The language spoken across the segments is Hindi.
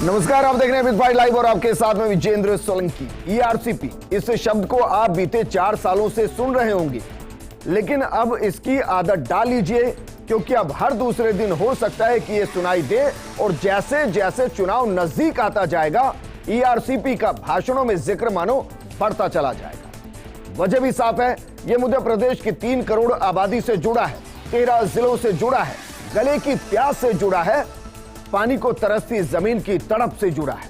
नमस्कार, आप देख रहे हैं विद फाइट लाइव और आपके साथ में विजेंद्र सोलंकी। ईआरसीपी, इस शब्द को आप बीते 4 सालों से सुन रहे होंगे, लेकिन अब इसकी आदत डाल लीजिए, क्योंकि अब हर दूसरे दिन हो सकता है कि ये सुनाई दे और जैसे जैसे चुनाव नजदीक आता जाएगा, ईआरसीपी का भाषणों में जिक्र मानो बढ़ता चला जाएगा। वजह भी साफ है, ये मुद्दा प्रदेश की 3 करोड़ आबादी से जुड़ा है, 13 जिलों से जुड़ा है, गले की प्यास से जुड़ा है, पानी को तरसती जमीन की तड़प से जुड़ा है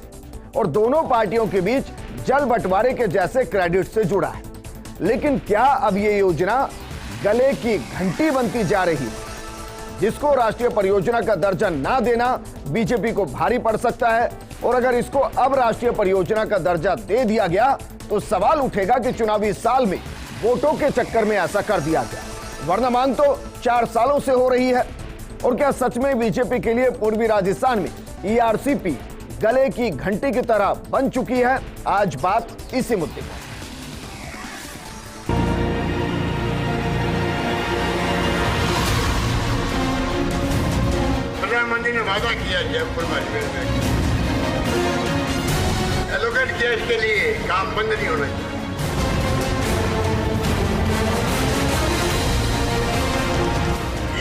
और दोनों पार्टियों के बीच जल बंटवारे के जैसे क्रेडिट से जुड़ा है। लेकिन क्या अब ये योजना गले की घंटी बनती जा रही है, जिसको राष्ट्रीय परियोजना का दर्जा ना देना बीजेपी को भारी पड़ सकता है, और अगर इसको अब राष्ट्रीय परियोजना का दर्जा दे दिया गया तो सवाल उठेगा कि चुनावी साल में वोटों के चक्कर में ऐसा कर दिया गया, वरना मांग तो 4 सालों से हो रही है। और क्या सच में बीजेपी के लिए पूर्वी राजस्थान में ईआरसीपी गले की घंटी की तरह बन चुकी है? आज बात इसी मुद्दे पर। प्रधानमंत्री ने वादा किया जयपुर में एलोकेट कैश के लिए काम बंद नहीं होना चाहिए।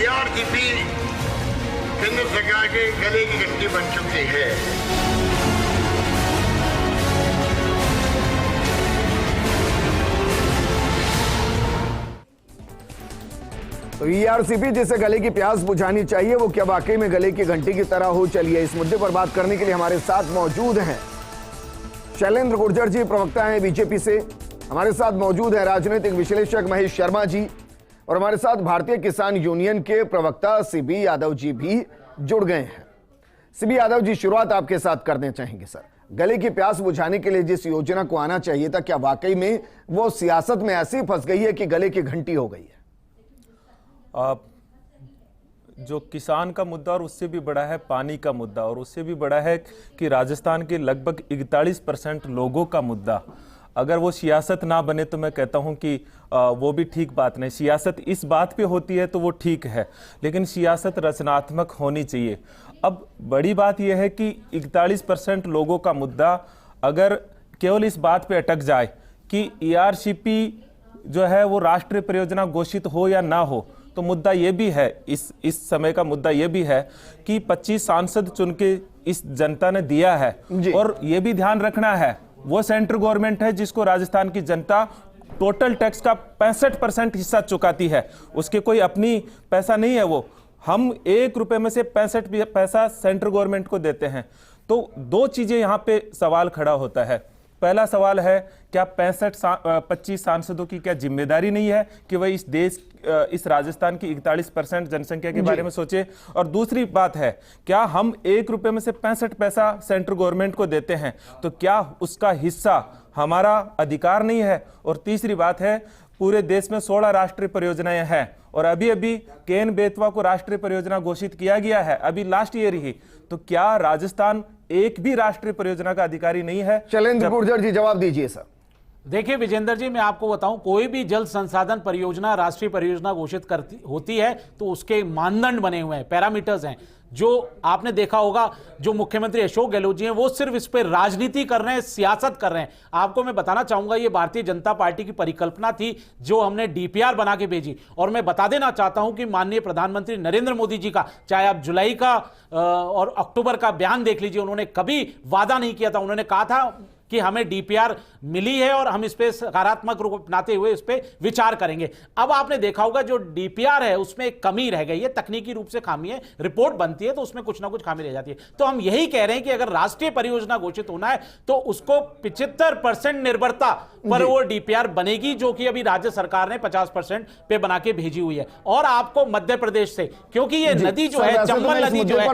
ईआरसीपी केंद्र सरकार के गले की घंटी बन चुकी है। तो ईआरसीपी जिसे गले की प्यास बुझानी चाहिए, वो क्या वाकई में गले की घंटी की तरह हो? चलिए इस मुद्दे पर बात करने के लिए हमारे साथ मौजूद हैं शैलेंद्र गुर्जर जी, प्रवक्ता हैं बीजेपी से। हमारे साथ मौजूद है राजनीतिक विश्लेषक महेश शर्मा जी, और हमारे साथ भारतीय किसान यूनियन के प्रवक्ता सीबी यादव जी भी जुड़ गए हैं। सीबी यादव जी, शुरुआत आपके साथ करने चाहेंगे सर। गले की प्यास बुझाने के लिए जिस योजना को आना चाहिए था, क्या वाकई में वो सियासत में ऐसी फंस गई है कि गले की घंटी हो गई है? जो किसान का मुद्दा और उससे भी बड़ा है पानी का मुद्दा, और उससे भी बड़ा है कि राजस्थान के लगभग 41% लोगों का मुद्दा, अगर वो सियासत ना बने तो मैं कहता हूं कि वो भी ठीक बात नहीं। सियासत इस बात पे होती है तो वो ठीक है, लेकिन सियासत रचनात्मक होनी चाहिए। अब बड़ी बात यह है कि 41% लोगों का मुद्दा अगर केवल इस बात पे अटक जाए कि ईआरसीपी जो है वो राष्ट्रीय परियोजना घोषित हो या ना हो, तो मुद्दा ये भी है, इस समय का मुद्दा ये भी है कि 25 सांसद चुन के इस जनता ने दिया है, और ये भी ध्यान रखना है वो सेंट्रल गवर्नमेंट है जिसको राजस्थान की जनता टोटल टैक्स का 65% हिस्सा चुकाती है, उसके कोई अपनी पैसा नहीं है। वो हम 1 रुपए में से 65 पैसा सेंट्रल गवर्नमेंट को देते हैं। तो 2 चीजें यहाँ पे सवाल खड़ा होता है। पहला सवाल है, क्या 25 सांसदों की क्या जिम्मेदारी नहीं है कि वह इस देश, इस राजस्थान की 41% जनसंख्या के बारे में सोचे? और दूसरी बात है, क्या हम 1 रुपए में से 65 पैसा सेंट्रल गवर्नमेंट को देते हैं, तो क्या उसका हिस्सा हमारा अधिकार नहीं है? और तीसरी बात है, पूरे देश में 16 राष्ट्रीय परियोजनाएं हैं और अभी अभी केन बेतवा को राष्ट्रीय परियोजना घोषित किया गया है, अभी लास्ट ईयर ही। तो क्या राजस्थान एक भी राष्ट्रीय परियोजना का अधिकारी नहीं है? शैलेंद्र गुर्जर जी, जवाब दीजिए सर। देखिए विजेंद्र जी, मैं आपको बताऊं, कोई भी जल संसाधन परियोजना राष्ट्रीय परियोजना घोषित करती होती है तो उसके मानदंड बने हुए हैं, पैरामीटर्स हैं। जो आपने देखा होगा, जो मुख्यमंत्री अशोक गहलोत जी हैं वो सिर्फ इस पर राजनीति कर रहे हैं, सियासत कर रहे हैं। आपको मैं बताना चाहूंगा, ये भारतीय जनता पार्टी की परिकल्पना थी जो हमने डीपीआर बना के भेजी। और मैं बता देना चाहता हूं कि माननीय प्रधानमंत्री नरेंद्र मोदी जी का, चाहे आप जुलाई का और अक्टूबर का बयान देख लीजिए, उन्होंने कभी वादा नहीं किया था। उन्होंने कहा था कि हमें डीपीआर मिली है और हम इस पे सकारात्मक रूप अपनाते हुए इस पे विचार करेंगे। अब आपने देखा होगा जो डीपीआर है उसमें एक कमी रह गई है, तकनीकी रूप से खामी है, रिपोर्ट बनती है तो उसमें कुछ ना कुछ खामी रह जाती है। तो हम यही कह रहे हैं कि अगर राष्ट्रीय परियोजना घोषित होना है तो उसको 75% निर्भरता पर वो डीपीआर बनेगी, जो कि अभी राज्य सरकार ने 50% पे बना के भेजी हुई है। और आपको मध्य प्रदेश से, क्योंकि ये नदी जो है, चंबल नदी जो है,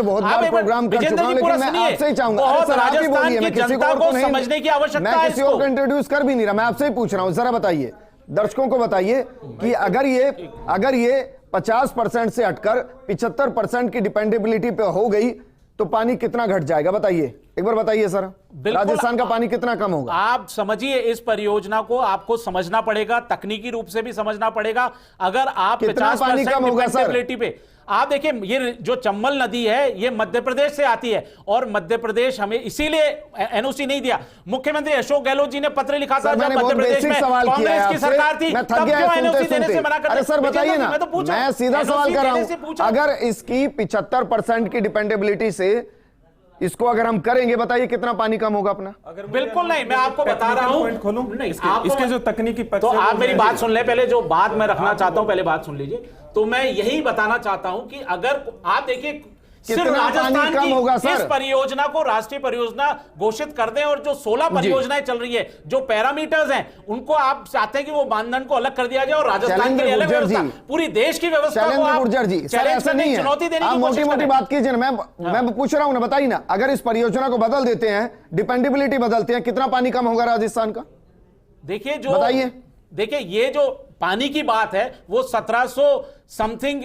राजस्थान की जनता को समझने की आवश्यकता है। मैं किसी और को इंट्रोड्यूस कर भी नहीं रहा, मैं आपसे ही पूछ रहा हूं। जरा बताइए, दर्शकों को बताइए कि अगर ये 50% से हटकर 75% की डिपेंडेबिलिटी पे हो गई तो पानी कितना घट जाएगा? बताइए एक बार बताइए सर, बिल्कुल। राजस्थान का पानी कितना कम होगा? आप समझिए, इस परियोजना को आपको समझना पड़ेगा, तकनीकी रूप से भी समझना पड़ेगा। अगर आप कितना पानी कम होगा सर? डिपेंडेबिलिटी पे आप देखिए, ये जो चंबल नदी है ये मध्य प्रदेश से आती है और मध्य प्रदेश हमें इसीलिए एनओसी नहीं दिया। मुख्यमंत्री अशोक गहलोत जी ने पत्र लिखा था जब मध्य प्रदेश में कांग्रेस की सरकार थी, तब क्यों एनओसी देने से मना कर? अरे सर बताइए ना, मैं सीधा सवाल कर रहा हूं, अगर इसकी 75% की डिपेंडेबिलिटी से इसको अगर हम करेंगे, बताइए कितना पानी कम होगा अपना? बिल्कुल नहीं, मैं आपको बता रहा हूं। खोलूं नहीं, इसके जो तकनीकी पक्ष तो है, आप मेरी बात सुन ले, पहले जो बात मैं रखना चाहता हूं पहले बात सुन लीजिए। तो मैं यही बताना चाहता हूं कि अगर आप देखिए सिर्फ कितना पानी राजस्थान कम होगा की सर? इस परियोजना को राष्ट्रीय परियोजना घोषित कर दें और जो 16 परियोजनाएं चल रही है, जो पैरामीटर्स हैं, उनको आप चाहते हैं कि वो मानदंड को अलग कर दिया जाए और राजस्थान के लिए अलग व्यवस्था, पूरी देश की व्यवस्था को आप गुर्जर जी, सर ऐसा नहीं है, चुनौती देने आप की कोशिश मोटी मोटी करें। बात कीजिए ना, मैं पूछ रहा हूं ना, बताइए ना, अगर इस परियोजना को बदल देते हैं, डिपेंडेबिलिटी बदलते हैं, कितना पानी कम होगा राजस्थान का? देखिए जो बताइए। देखिए ये जो पानी की बात है वो 1700 समथिंग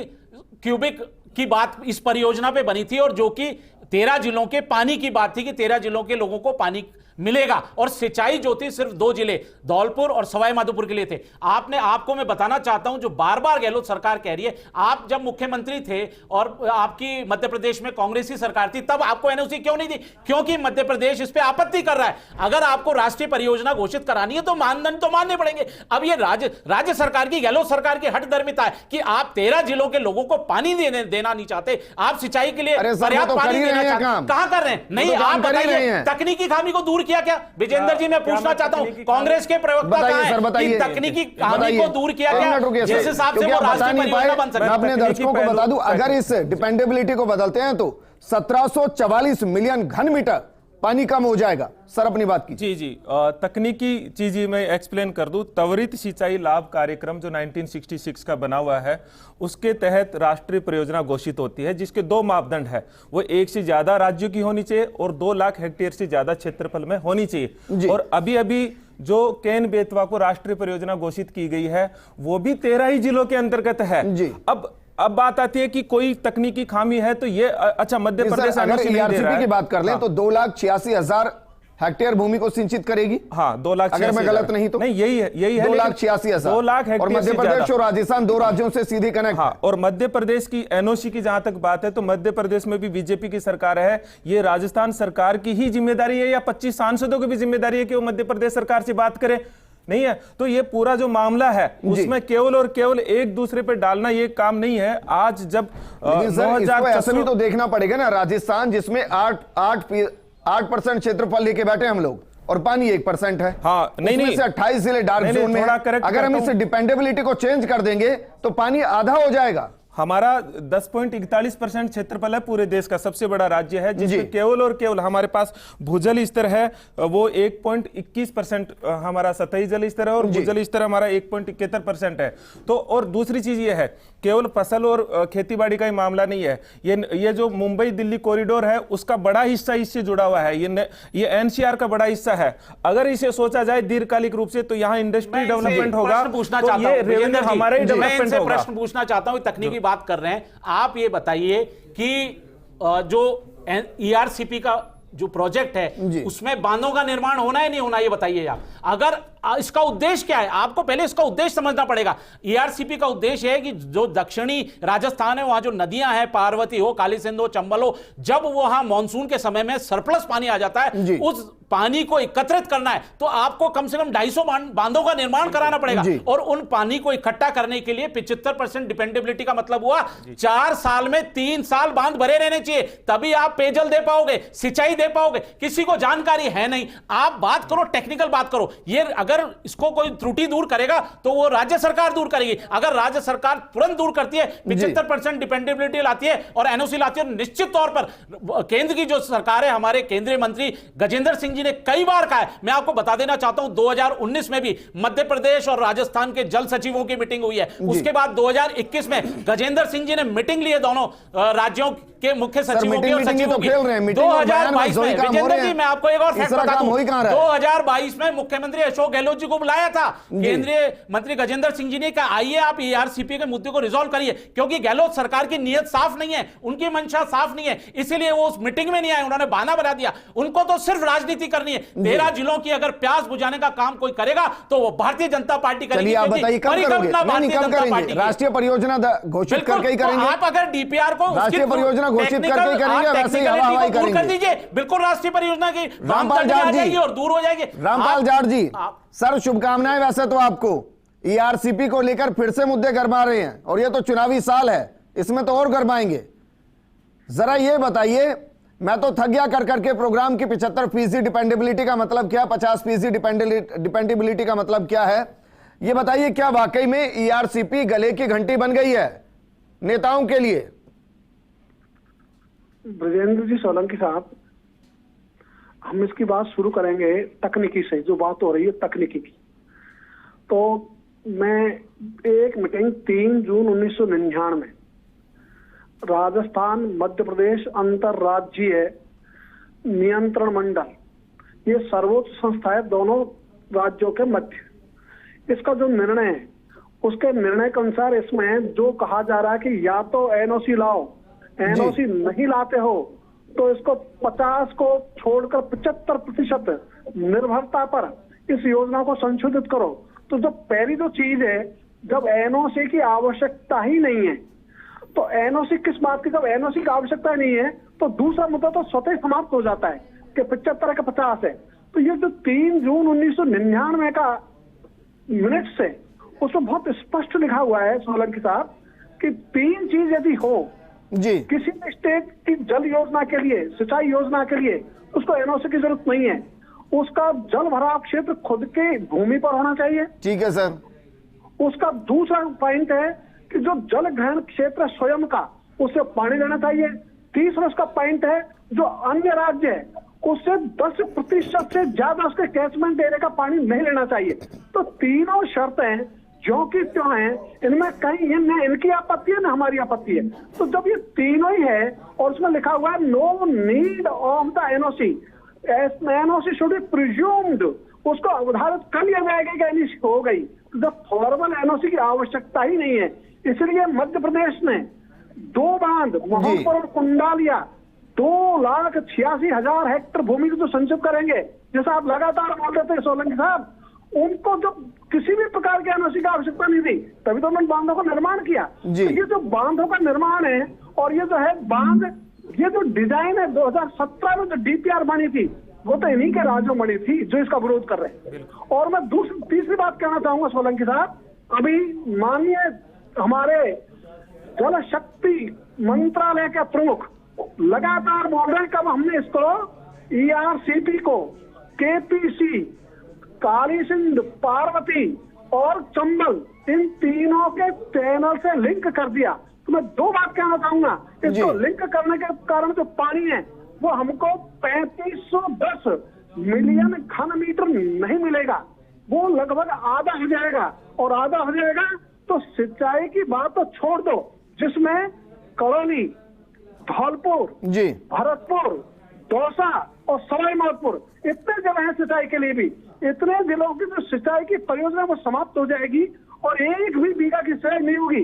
क्यूबिक की बात इस परियोजना पे बनी थी और जो कि 13 जिलों के पानी की बात थी कि 13 जिलों के लोगों को पानी मिलेगा और सिंचाई जो थी सिर्फ 2 जिले धौलपुर और सवाई माधोपुर के लिए थे। आपको मैं बताना चाहता हूं, जो बार बार गहलोत सरकार कह रही है, आप जब मुख्यमंत्री थे और आपकी मध्य प्रदेश में कांग्रेस की सरकार थी, तब आपको एनओसी क्यों नहीं दी? क्योंकि मध्य प्रदेश इस पे आपत्ति कर रहा है। अगर आपको राष्ट्रीय परियोजना घोषित करानी है तो मानदंड तो मानने पड़ेंगे। अब ये राज्य सरकार की, गहलोत सरकार की हठधर्मिता है कि आप 13 जिलों के लोगों को पानी देना नहीं चाहते, आप सिंचाई के लिए पर्याप्त पानी देना चाहते हैं। कहां कर रहे हैं? नहीं, आप बताइए तकनीकी खामी को दूर किया क्या? विजेंद्र जी, मैं पूछना चाहता हूं, कांग्रेस के प्रवक्ता कहां हैं कि तकनीकी खामी को दूर किया क्या, जिस हिसाब से वो राष्ट्रीय परियोजना बन सके? मैं अपने दर्शकों को बता दूं, अगर इस डिपेंडेबिलिटी को बदलते हैं तो 1744 मिलियन घन मीटर पानी कम हो जाएगा। सर अपनी बात की। जी तकनीकी चीज मैं एक्सप्लेन कर दूं। त्वरित सिंचाई लाभ कार्यक्रम जो 1966 का बना हुआ है, उसके तहत राष्ट्रीय परियोजना घोषित होती है, जिसके 2 मापदंड है। वो 1 से ज्यादा राज्यों की होनी चाहिए और 2 लाख हेक्टेयर से ज्यादा क्षेत्रफल में होनी चाहिए। और अभी अभी जो केन बेतवा को राष्ट्रीय परियोजना घोषित की गई है, वो भी 13 ही जिलों के अंतर्गत है। अब बात आती है कि कोई तकनीकी खामी है तो ये अच्छा मध्य प्रदेश अगर ईआरसीपी की बात कर लें तो 2,86,000 हेक्टेयर भूमि को सिंचित करेगी। हाँ, 2,86,000। अगर मैं गलत नहीं तो नहीं, यही है 2,86,000। 2 लाख हेक्टेयर और मध्य प्रदेश और राजस्थान 2 राज्यों से सीधे कनेक्ट। हाँ, और मध्य प्रदेश की एनओसी की जहां तक बात है तो मध्य प्रदेश में भी बीजेपी की सरकार है। ये राजस्थान सरकार की ही जिम्मेदारी है या 25 सांसदों की भी जिम्मेदारी है कि वो मध्य प्रदेश सरकार से बात करें? नहीं है। तो ये पूरा जो मामला है उसमें केवल और केवल एक दूसरे पे डालना ये काम नहीं है। आज जब ऐसा भी तो देखना पड़ेगा ना, राजस्थान जिसमें 8% क्षेत्रफल लेके बैठे हम लोग और पानी 1% है। हाँ, नहीं, से 28 जिले डार्क जोन में। अगर हम इस डिपेंडेबिलिटी को चेंज कर देंगे तो पानी आधा हो जाएगा। हमारा 10.41% क्षेत्रफल है पूरे देश का, सबसे बड़ा राज्य है, जिसमें केवल और केवल हमारे पास भूजल स्तर है वो 1.21%, हमारा सतही जल स्तर है और भूजल स्तर हमारा 1.71% है। तो और दूसरी चीज ये है, केवल फसल और खेतीबाड़ी का ही मामला नहीं है। ये जो मुंबई दिल्ली कॉरिडोर है उसका बड़ा हिस्सा इससे जुड़ा हुआ है। ये एनसीआर का बड़ा हिस्सा है। अगर इसे सोचा जाए दीर्घकालिक रूप से तो यहाँ इंडस्ट्री डेवलपमेंट होगा, तो ये रेवेन्यू हमारा ही डेवलपमेंट होगा। प्रश्न पूछना चाहता हूँ, तकनीकी बात कर रहे हैं आप, ये बताइए कि जो ईआरसीपी का जो प्रोजेक्ट है उसमें बांधों का निर्माण होना है नहीं होना, ये बताइए आप। अगर इसका उद्देश्य क्या है, आपको पहले इसका उद्देश्य समझना पड़ेगा। ईआरसीपी का उद्देश्य है कि जो दक्षिणी राजस्थान है वहां जो नदियां हैं, पार्वती हो, काली सिंध हो, चंबल हो, जब वहां मानसून के समय में सरप्लस पानी आ जाता है, उस पानी को एकत्रित करना है तो आपको कम से कम 250 बांधों का निर्माण कराना पड़ेगा। और उन पानी को इकट्ठा करने के लिए 75% डिपेंडेबिलिटी का मतलब हुआ 4 साल में 3 साल बांध भरे रहने चाहिए, तभी आप पेयजल दे पाओगे, सिंचाई दे पाओगे। किसी को जानकारी है नहीं। आप बात करो, टेक्निकल बात करो। ये अगर इसको कोई त्रुटि दूर करेगा तो वो राज्य सरकार दूर करेगी। अगर राज्य सरकार तुरंत दूर करती है, 75% डिपेंडेबिलिटी लाती है और एनओसी लाती है, निश्चित तौर पर केंद्र की जो सरकार है, हमारे केंद्रीय मंत्री गजेंद्र सिंह जी ने कई बार कहा है, मैं आपको बता देना चाहता हूं 2019 में भी मध्य प्रदेश और राजस्थान के जल सचिवों की मीटिंग हुई है। उसके बाद 2021 में गजेंद्र सिंह जी ने मीटिंग ली है दोनों राज्यों के मुख्य सचिवों की और सचिवों की। 2022 में विजेंद्र जी, मैं आपको एक और फैक्ट बता दूं, 2022 में मुख्यमंत्री अशोक गहलोत जी को बुलाया था, केंद्रीय मंत्री गजेंद्र सिंह जी ने कहा आइए आप ईआरसीपी के मुद्दे को रिजॉल्व करिए, क्योंकि गहलोत सरकार की नीयत साफ नहीं है, उनकी मंशा साफ नहीं है, इसीलिए वो उस मीटिंग में नहीं आए, उन्होंने बहाना बना दिया। उनको तो सिर्फ राजनीति करनी है। 13 जिलों की अगर प्यास बुझाने का काम कोई करेगा तो वो भारतीय जनता पार्टी करेगी। चलिए आप बताइए कब करोगे? कब करेंगे? राष्ट्रीय परियोजना घोषित करके ही करेंगे। आप अगर डीपीआर को राष्ट्रीय परियोजना घोषित करके ही करेंगे, वैसे ही हवा हवाई करेंगे? कर दीजिए, बिल्कुल राष्ट्रीय परियोजना की रामपाल जाट जी और दूर हो जाएगी। रामपाल जाट जी, सर शुभकामनाएं वैसे तो आपको। ईआरसीपी को लेकर फिर से मुद्दे गरमा रहे हैं और ये तो चुनावी साल है, इसमें तो और गरमाएंगे। जरा ये बताइए, मैं तो थक गया कर करके प्रोग्राम की 75% डिपेंडेबिलिटी का मतलब क्या, 50% डिपेंडेबिलिटी का मतलब क्या है, ये बताइए। क्या वाकई में ईआरसीपी गले की घंटी बन गई है नेताओं के लिए? ब्रजेंद्र जी सोलंकी साहब, हम इसकी बात शुरू करेंगे तकनीकी से, जो बात हो रही है तकनीकी की। तो मैं एक मीटिंग 3 जून 1999 में राजस्थान मध्य प्रदेश अंतरराज्यीय नियंत्रण मंडल, ये सर्वोच्च संस्था है दोनों राज्यों के मध्य, इसका जो निर्णय है उसके निर्णय के अनुसार इसमें जो कहा जा रहा है कि या तो एनओसी लाओ, एनओसी नहीं लाते हो तो इसको 50 को छोड़कर 75% निर्भरता पर इस योजना को संशोधित करो। तो जो पहली जो चीज है, जब एनओसी की आवश्यकता ही नहीं है तो एनओसी किस बात की, जब एनओसी की आवश्यकता नहीं है तो दूसरा मुद्दा तो स्वतः समाप्त हो जाता है कि 75 का 50 है। तो ये जो 3 जून 1999 का मिनट्स है उसमें बहुत स्पष्ट लिखा हुआ है सोलंकी साहब कि 3 चीज यदि हो जी, किसी भी स्टेट की जल योजना के लिए, सिंचाई योजना के लिए उसको एनओसी की जरूरत नहीं है। उसका जल भराव क्षेत्र खुद के भूमि पर होना चाहिए। ठीक है सर। उसका दूसरा पॉइंट है कि जो जल ग्रहण क्षेत्र स्वयं का, उससे पानी लेना चाहिए। तीसरा उसका पॉइंट है जो अन्य राज्य है उससे 10% से ज्यादा उसके कैचमेंट एरिया का पानी नहीं लेना चाहिए। तो तीनों शर्तें जो कि त्यों हैं, इनमें कहीं न इनकी आपत्ति है न हमारी आपत्ति है। तो जब ये तीनों ही है और उसमें लिखा हुआ है no need of the NOC, NOC should be presumed, उसको अवधारित कर लिया जाएगा कि एनओसी हो गई। तो जब फॉर्मल एनओसी की आवश्यकता ही नहीं है, इसलिए मध्य प्रदेश ने 2 बांध मोहनपुर और कुंडालिया 2,86,000 हेक्टेयर भूमि को जो संचित करेंगे, जैसा आप लगातार बोल रहे थे सोलंकी साहब, उनको जो किसी भी प्रकार के एनओसी की आवश्यकता नहीं थी, तभी तो उन्होंने बांधों का निर्माण किया। तो ये जो बांधों का निर्माण है और ये जो है बांध, ये जो डिजाइन है 2017 में जो डीपीआर बनी थी वो तो इन्हीं के राज्यों बनी थी जो इसका विरोध कर रहे हैं। और मैं तीसरी बात कहना चाहूंगा सोलंकी साहब, अभी माननीय हमारे जल शक्ति मंत्रालय के प्रमुख लगातार बोल रहे हैं कब हमने इसको ईआरसीपी को केपीसी, काली सिंध, पार्वती और चंबल, इन तीनों के चैनल से लिंक कर दिया। तो मैं 2 बात कहना चाहूंगा, इसको लिंक करने के कारण जो पानी है वो हमको 3510 मिलियन घन मीटर नहीं मिलेगा, वो लगभग आधा हो जाएगा। और आधा हो जाएगा तो सिंचाई की बात तो छोड़ दो, जिसमें करौली, धौलपुर, भरतपुर, दौसा और सवाई माधोपुर इतने जगह है सिंचाई के लिए भी, इतने जिलों की जो सिंचाई की परियोजना वो समाप्त हो जाएगी और एक भी बीघा की सिंचाई नहीं होगी।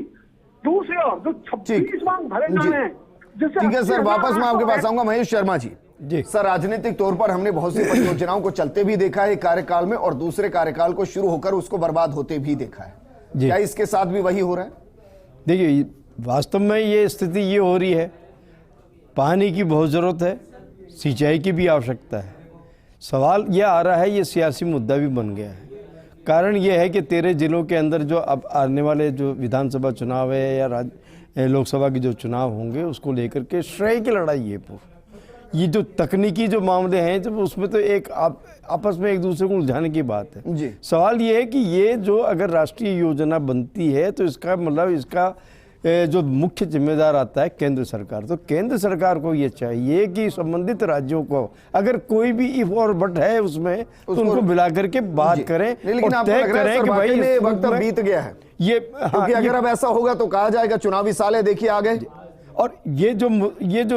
दूसरी ओर जो 26 मांग भरे जाने हैं, जिससे ठीक है सर, वापस मैं आपके पास आऊंगा। महेश शर्मा जी, सर राजनीतिक तौर पर हमने बहुत सी परियोजनाओं को चलते भी देखा है एक कार्यकाल में और दूसरे कार्यकाल को शुरू होकर उसको बर्बाद होते भी देखा है, क्या इसके साथ भी वही हो रहा है? देखिए, वास्तव में ये स्थिति ये हो रही है, पानी की बहुत ज़रूरत है, सिंचाई की भी आवश्यकता है। सवाल ये आ रहा है, ये सियासी मुद्दा भी बन गया है। कारण ये है कि 13 जिलों के अंदर जो अब आने वाले जो विधानसभा चुनाव है या लोकसभा के जो चुनाव होंगे उसको लेकर के श्रेय की लड़ाई है। ये जो तकनीकी जो मामले हैं, जब उसमें तो एक आपस में एक दूसरे को उलझाने की बात है जी। सवाल ये है कि ये जो अगर राष्ट्रीय योजना बनती है तो इसका मतलब इसका जो मुख्य जिम्मेदार आता है केंद्र सरकार। तो केंद्र सरकार को ये चाहिए कि संबंधित राज्यों को अगर कोई भी इफ और बट है उसमें तो उनको बुला करके बात करें, लेकिन आपको लग रहा है कि भाई वक्त बीत गया है ये, क्योंकि अगर अब ऐसा होगा तो कहा जाएगा चुनावी साल है, देखिए आ गए और ये जो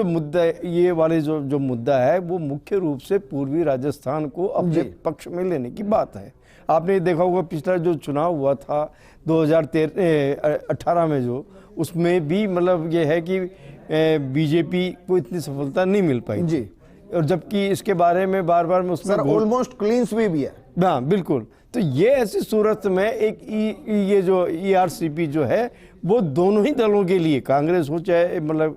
मुद्दा है, ये वाले जो मुद्दा है, वो मुख्य रूप से पूर्वी राजस्थान को अपने पक्ष में लेने की बात है। आपने देखा होगा पिछला जो चुनाव हुआ था 2018 में, जो उसमें भी मतलब ये है कि बीजेपी को इतनी सफलता नहीं मिल पाई जी, और जबकि इसके बारे में बार बार में उसमें ऑलमोस्ट क्लीन स्वीप भी है। हाँ बिल्कुल। तो ये ऐसी सूरत में एक ये जो ERCP जो है वो दोनों ही दलों के लिए, कांग्रेस हो चाहे मतलब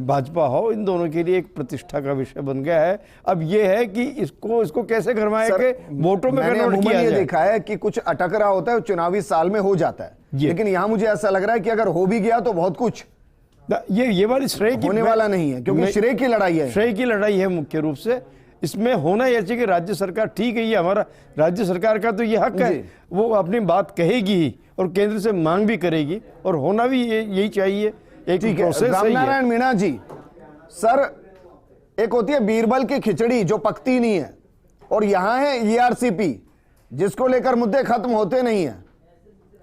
भाजपा हो, इन दोनों के लिए एक प्रतिष्ठा का विषय बन गया है। अब ये है कि इसको कैसे घरवाए के वोटों में कन्वर्ट किया जाए। देखा है कि कुछ अटक रहा होता है, चुनावी साल में हो जाता है, लेकिन यहाँ मुझे ऐसा लग रहा है कि अगर हो भी गया तो बहुत कुछ ये वाली श्रेय की होने वाला नहीं है, क्योंकि श्रेय की लड़ाई है। श्रेय की लड़ाई है मुख्य रूप से। इसमें होना यह चाहिए कि राज्य सरकार, ठीक है, ये हमारा राज्य सरकार का तो ये हक है, वो अपनी बात कहेगी ही और केंद्र से मांग भी करेगी, और होना भी यही चाहिए। एक प्रोसेस है। रामनारायण मीणा जी, सर एक होती है बीरबल की खिचड़ी जो पकती नहीं है, और यहां है ERCP जिसको लेकर मुद्दे खत्म होते नहीं है।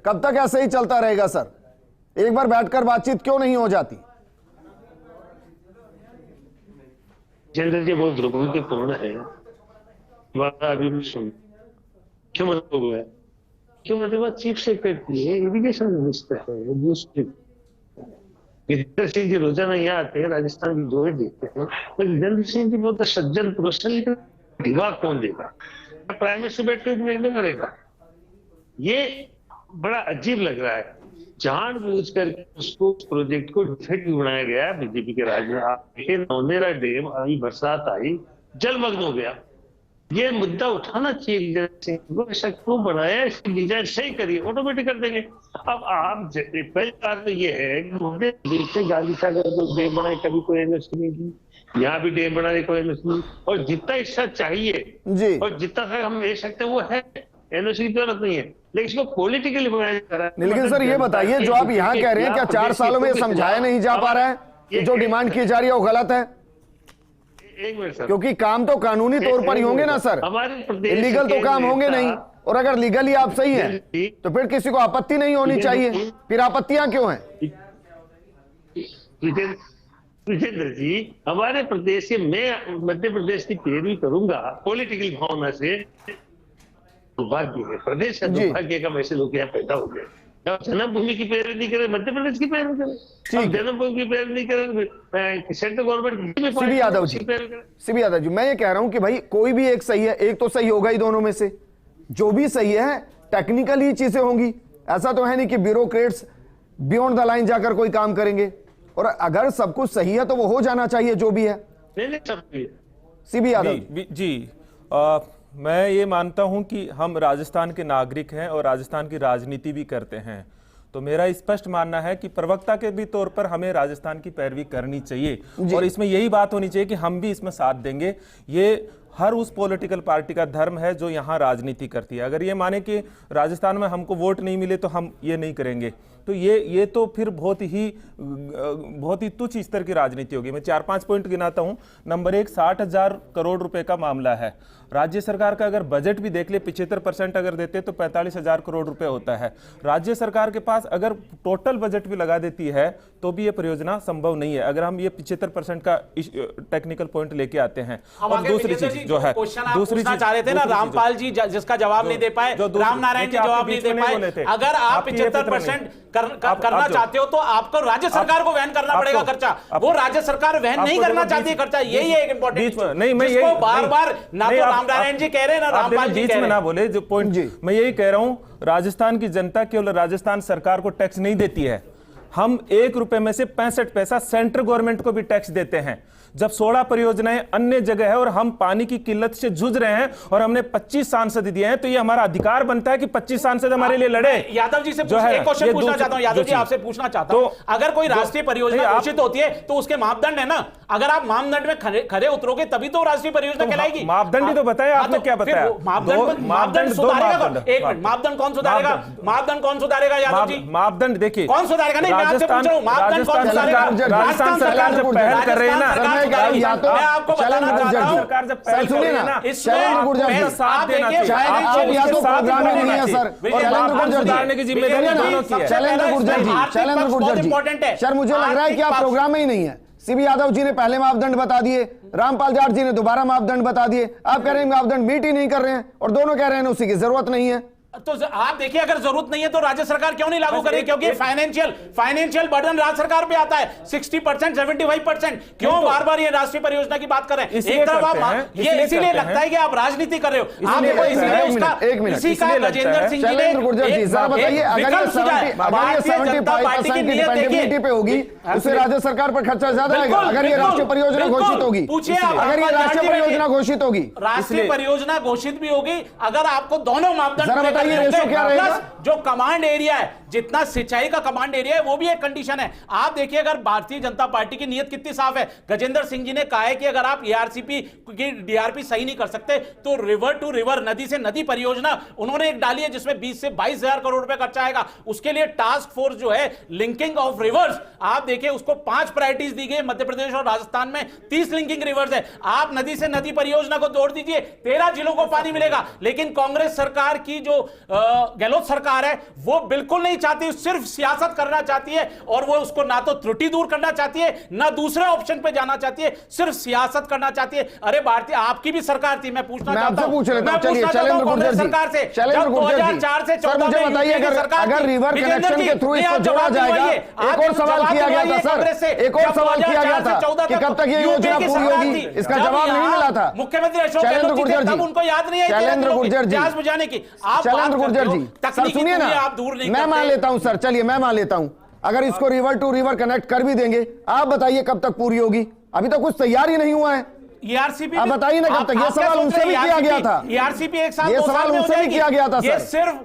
कब तक ऐसे ही चलता रहेगा सर? एक बार बैठकर बातचीत क्यों नहीं हो जाती? जितेंद्र जी बहुत दुर्भाग्यपूर्ण है। अभी भी सुन क्यों मतलब हुआ है, क्यों मतलब चीफ सेक्रेटरी है, इरिगेशन मिनिस्टर है, जितेंद्र सिंह जी रोजाना यहाँ आते हैं, राजस्थान की जोड़ देखते हैं, तो जितेंद्र सिंह जी बहुत सज्जन पुरुष है, लेकिन दिमाग कौन देगा? प्राइम मिनिस्टर बैठ कर निर्णय करेगा। ये बड़ा अजीब लग रहा है। जानबूझ कर उसको प्रोजेक्ट को डिफेक्ट बनाया गया बीजेपी के राज में। नौनेरा डैम अभी बरसात आई, जलमग्न हो गया। ये मुद्दा उठाना चाहिए, ऐसा क्यों बनाया, इसकी डिजाइन सही करिए, ऑटोमेटिक कर देंगे। अब आप पहली बात तो ये है कि गांधी सागर को डैम बनाए, कभी कोई एनओसी नहीं की, यहाँ भी डैम बनाने कोई एनओसी नहीं, और जितना हिस्सा चाहिए जी, और जितना हम ले सकते हैं वो है, एनओसी की जरूरत नहीं है, लेकिन इसको पॉलिटिकली बनाया जा रहा है। लेकिन सर ये बताइए, जो आप यहाँ कह रहे हैं, क्या 4 सालों में समझाया नहीं जा पा रहा है कि जो डिमांड की जा रही है वो गलत है? एक मिनट सर, क्योंकि काम तो कानूनी तौर पर ही होंगे ना सर, इलीगल तो काम होंगे नहीं। और अगर लीगली आप सही हैं तो फिर किसी को आपत्ति नहीं होनी चाहिए, फिर आपत्तियां क्यों हैं? विजेंद्र जी, हमारे प्रदेश से, मैं मध्य प्रदेश की पैरवी करूंगा पॉलिटिकल भावना से, दुर्भाग्य है, प्रदेश का दुर्भाग्य का वैसे लोग यहाँ पैदा हो गए। जन्मभूमि की पैरवी नहीं करे, मध्य प्रदेश की पैरवी करे, जन्मभूमि की पैरवी नहीं करे, central government. CB Yadav ji, मैं ये कह रहा हूं कि भाई कोई भी एक सही है, एक तो सही होगा ही दोनों में से। जो भी सही है टेक्निकल ही चीजें होंगी, ऐसा तो है नहीं कि ब्यूरोक्रेट्स बियॉन्ड द लाइन जाकर कोई काम करेंगे। और अगर सब कुछ सही है तो वो हो जाना चाहिए जो भी है। सीबी यादव जी, मैं ये मानता हूं कि हम राजस्थान के नागरिक हैं और राजस्थान की राजनीति भी करते हैं, तो मेरा स्पष्ट मानना है कि प्रवक्ता के भी तौर पर हमें राजस्थान की पैरवी करनी चाहिए, और इसमें यही बात होनी चाहिए कि हम भी इसमें साथ देंगे। ये हर उस पॉलिटिकल पार्टी का धर्म है जो यहाँ राजनीति करती है। अगर ये माने कि राजस्थान में हमको वोट नहीं मिले तो हम ये नहीं करेंगे, तो ये तो फिर बहुत ही तुच्छ स्तर की राजनीति होगी। मैं 4-5 पॉइंट गिनाता हूं। नंबर 1, 60,000 करोड़ रुपए का मामला है। राज्य सरकार का अगर बजट भी देख ले, 75% अगर देते तो 45,000 करोड़ रुपए होता है। राज्य सरकार के पास अगर टोटल बजट भी लगा देती है तो भी ये परियोजना संभव नहीं है, अगर हम ये 75% का टेक्निकल पॉइंट लेके आते हैं। और दूसरी चीज जो है, दूसरी चीज चाह रहे थे ना रामपाल जी, जिसका जवाब नहीं दे पाए, रामनारायण जी जवाब नहीं दे पाए। अगर आप 75% करना चाहते हो तो आपको राज्य सरकार को वहन करना पड़ेगा खर्चा। वो राज्य सरकार वहन नहीं करना चाहती है खर्चा, यही है एक इंपॉर्टेंट नहीं। मैं ये बार-बार ना तो रामनारायण जी कह रहे हैं ना रामपाल जी कह रहे हैं, ना बोले जो पॉइंट मैं यही कह रहा हूं, राजस्थान की जनता केवल राजस्थान सरकार को टैक्स नहीं देती है, हम 1 रुपए में से 65 पैसा सेंट्रल गवर्नमेंट को भी टैक्स देते हैं। जब 16 परियोजनाएं अन्य जगह है और हम पानी की किल्लत से जूझ रहे हैं और हमने 25 सांसद दिए हैं, तो ये हमारा अधिकार बनता है कि 25 सांसद हमारे लिए लड़े। यादव जी से एक क्वेश्चन पूछना चाहता हूं, यादव जी आपसे पूछना चाहता हूं, अगर कोई राष्ट्रीय परियोजना घोषित होती है तो उसके मापदंड है ना, अगर आप मापदंड में खरे उतरोगे तभी तो राष्ट्रीय परियोजना कहलाएगी। मापदंड ही तो बताया आपने, क्या बताया मापदंड सुधारेगा? एक मिनट, मापदंड कौन सुधारेगा? मापदंड कौन सुधारेगा यादव जी? मापदंड देखिए कौन सुधारेगा? नहीं, मैं आपसे पूछ रहा हूं, मापदंड कौन सुधारेगा? राजस्थान सरकार जब पहल कर रही है ना, कह रहा हूं, या तो मैं आपको बताना चाहता हूं, सरकार जब सर सुनिए ना, शैलेंद्र गुर्जर जी, साथ देना चाहिए। आप या तो प्रोग्राम में नहीं है सर, और शैलेंद्र गुर्जर की जिम्मेदारी दोनों की है। शैलेंद्र गुर्जर जी, सर मुझे लग रहा है कि आप प्रोग्राम में ही नहीं है। सीबी यादव जी ने पहले मापदंड बता दिए, रामपाल जाट जी ने दोबारा मापदंड बता दिए, आप कह रहे हैं मापदंड मीट ही नहीं कर रहे हैं, और दोनों कह रहे हैं उसी की जरूरत नहीं है। तो आप देखिए, अगर जरूरत नहीं है तो राज्य सरकार क्यों नहीं लागू करे? क्योंकि फाइनेंशियल बर्डन राज्य सरकार पे आता है 60%, 75%। क्यों बार बार ये राष्ट्रीय परियोजना की बात कर रहे हैं? एक तरफ आप ये इसीलिए लगता है कि आप राजनीति कर रहे हो। आप एक मिनट, इसी का गजेंद्र सिंह जी ने गुर्जर जी जरा बताइए, अगर ये 75% की डिपेंडेबिलिटी पे होगी, उससे राज्य सरकार पर खर्चा ज्यादा आएगा। अगर ये राष्ट्रीय परियोजना घोषित होगी, अगर ये राष्ट्रीय परियोजना घोषित होगी, राष्ट्रीय परियोजना घोषित भी होगी, अगर आपको दोनों मापदंड क्या रहेगा? जो कमांड एरिया है, जितना सिंचाई का कमांड एरिया है, वो भी एक कंडीशन है। आप देखिए, अगर भारतीय जनता पार्टी की नीयत कितनी साफ है। गजेंद्र सिंह जी ने कहा है कि अगर आप एआरसीपी की डीआरपी सही नहीं कर सकते तो रिवर टू रिवर, नदी से नदी परियोजना उन्होंने एक डाली है जिसमें 20 से 22,000 करोड़ रुपए खर्चा आएगा। उसके लिए टास्क फोर्स जो है लिंकिंग ऑफ रिवर्स, आप देखिए उसको 5 प्रायोरिटीज दी गई। मध्य प्रदेश और राजस्थान में 30 लिंकिंग रिवर्स है। आप नदी से नदी परियोजना को तोड़ दीजिए, 13 जिलों को पानी मिलेगा। लेकिन कांग्रेस सरकार की जो गहलोत सरकार है वो बिल्कुल नहीं चाहती, सिर्फ सियासत करना चाहती है, और वो उसको ना तो त्रुटि दूर करना चाहती है, ना दूसरे ऑप्शन पे जाना चाहती है, सिर्फ सियासत करना चाहती है। अरे भारतीय आपकी भी सरकार थी, मैं पूछना चाहता हूं, कांग्रेस सरकार से जब 2004 से 14 में बताइए, अगर रिवर कनेक्शन के थ्रू इसको जोड़ा जाएगा। एक और सवाल किया गया था सर, एक और सवाल किया गया था कि कब तक ये योजना पूरी होगी, इसका जवाब नहीं मिला था। मुख्यमंत्री अशोक गहलोत जी, तब उनको याद नहीं है शैलेंद्र गुर्जर जी, बुझाने की। शैलेंद्र गुर्जर जी, सर सुनिए ना, मैं मान लेता हूं सर, चलिए मैं मान लेता हूं, अगर इसको रिवर टू रिवर कनेक्ट कर भी देंगे, आप बताइए कब तक पूरी होगी? अभी तो कुछ तैयार ही नहीं हुआ है। ईआरसीपी आप बताइए ना कब तक? ये सवाल उनसे भी किया गया था। ईआरसीपी एक साल, ये सवाल उनसे भी किया गया था। ये सिर्फ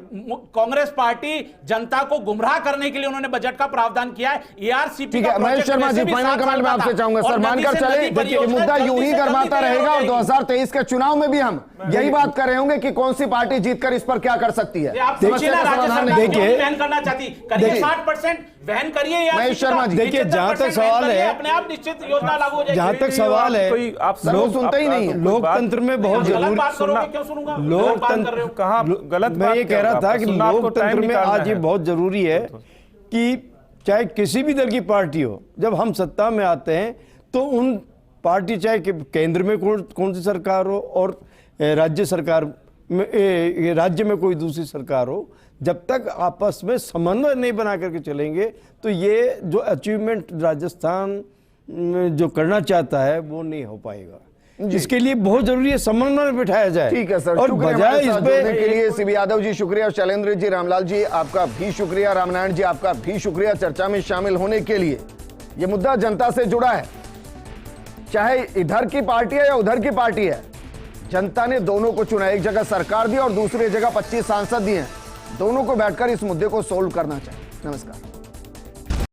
कांग्रेस पार्टी जनता को गुमराह करने के लिए उन्होंने बजट का प्रावधान किया है। ईआरसीपी ठीक है, महेश शर्मा जी, फाइनल कमेंट में आपसे चाहूंगा सर, मानकर चले कि मुद्दा यूं ही गर्माता रहेगा और 2023 के चुनाव में भी हम यही बात कर रहे होंगे कि कौन सी पार्टी जीतकर इस पर क्या कर सकती है। देखिए, करना चाहती करिए 60% वहन करिए। महेश शर्मा जी, देखिए जहां तक सवाल है, अपने आप निश्चित योजना लागू हो जाएगी। जहां तक सवाल है, लोग सुनते ही नहीं है। लोकतंत्र में बहुत जरूरी, क्यों सुनूंगा? लोकतंत्र कहाँ गलत? मैं ये कह रहा था कि लोकतंत्र में आज ये बहुत जरूरी है कि चाहे किसी भी दल की पार्टी हो, जब हम सत्ता में आते हैं तो उन पार्टी, चाहे केंद्र में कौन सी सरकार हो और राज्य सरकार में, राज्य में कोई दूसरी सरकार हो, जब तक आपस में समन्वय नहीं बना करके चलेंगे तो ये जो अचीवमेंट राजस्थान जो करना चाहता है वो नहीं हो पाएगा। इसके लिए बहुत जरूरी है समन्वय में बिठाया जाए। ठीक है सर, और बजाय इस पे के लिए सीबी यादव जी शुक्रिया, शैलेंद्र जी, रामलाल जी आपका भी शुक्रिया, रामनारायण जी आपका भी शुक्रिया चर्चा में शामिल होने के लिए। यह मुद्दा जनता से जुड़ा है, चाहे इधर की पार्टी है या उधर की पार्टी है, जनता ने दोनों को चुना। एक जगह सरकार दी और दूसरी जगह 25 सांसद दिए, दोनों को बैठकर इस मुद्दे को सोल्व करना चाहिए। नमस्कार।